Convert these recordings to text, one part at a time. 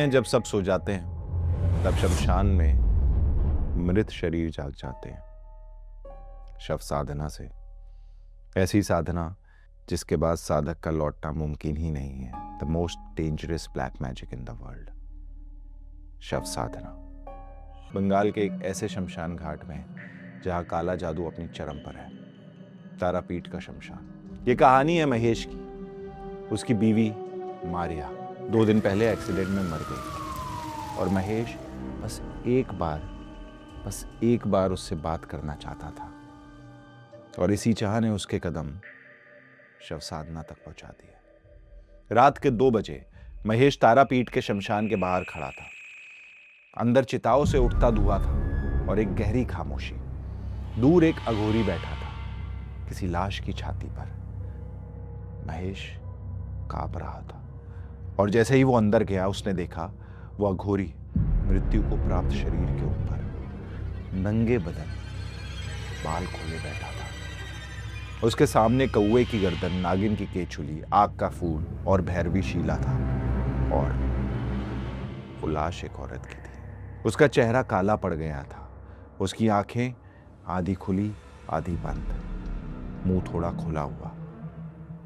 हैं जब सब सो जाते हैं तब शमशान में मृत शरीर जाग जाते हैं, शव साधना से। ऐसी साधना जिसके बाद साधक का लौटना मुमकिन ही नहीं है। The most dangerous black magic in the world, शव साधना। बंगाल के एक ऐसे शमशान घाट में जहां काला जादू अपनी चरम पर है, तारापीठ का शमशान। ये कहानी है महेश की। उसकी बीवी मारिया 2 दिन पहले एक्सीडेंट में मर गई और महेश बस एक बार उससे बात करना चाहता था और इसी चाह ने उसके कदम शव साधना तक पहुंचा दिए। रात के 2 बजे महेश तारापीठ के शमशान के बाहर खड़ा था। अंदर चिताओं से उठता धुआं था और एक गहरी खामोशी। दूर एक अघोरी बैठा था किसी लाश की छाती पर। महेश कांप रहा था और जैसे ही वो अंदर गया उसने देखा वो अघोरी मृत्यु को प्राप्त शरीर के ऊपर नंगे बदन बाल खोले बैठा था। उसके सामने कौवे की गर्दन, नागिन की केचुली, आग का फूल और भैरवी शीला था और वो लाश एक औरत की थी। उसका चेहरा काला पड़ गया था। उसकी आंखें आधी खुली आधी बंद, मुंह थोड़ा खुला हुआ।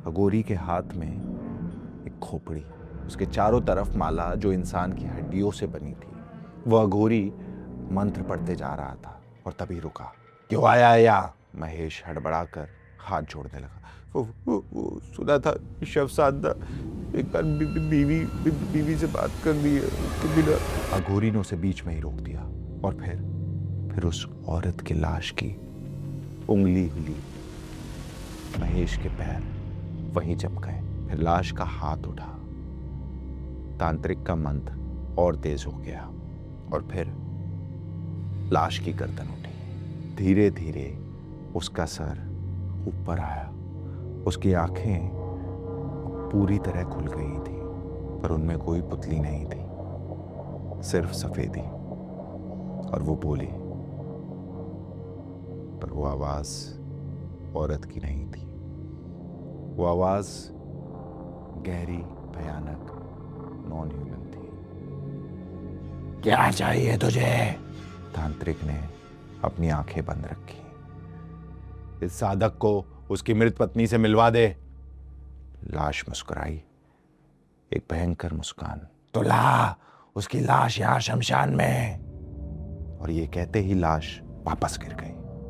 अघोरी के हाथ में एक खोपड़ी, उसके चारों तरफ माला जो इंसान की हड्डियों से बनी थी। वो अघोरी मंत्र पढ़ते जा रहा था और तभी रुका। क्यों आया या? महेश हड़बड़ाकर हाथ जोड़ने लगा। वो सुना था शव साधना, एक बार बीवी से बात कर दी है उसके बिना। अघोरी ने उसे बीच में ही रोक दिया और फिर उस औरत की लाश की उंगली हिली। महेश के पैर वहीं जम गए। फिर लाश का हाथ उठा। तांत्रिक का मंत्र और तेज हो गया और फिर लाश की गर्दन उठी। धीरे धीरे उसका सर ऊपर आया। उसकी आंखें पूरी तरह खुल गई थी पर उनमें कोई पुतली नहीं थी, सिर्फ सफेदी। और वो बोली, पर वो आवाज औरत की नहीं थी। वो आवाज गहरी, भयानक, नॉन ह्यूमन थी। क्या चाहिए तुझे? तांत्रिक ने अपनी आंखें बंद रखी। इस साधक को उसकी मृत पत्नी से मिलवा दे। लाश मुस्कुराई, एक भयंकर मुस्कान। तो ला उसकी लाश यहां शमशान में। और ये कहते ही लाश वापस गिर गई।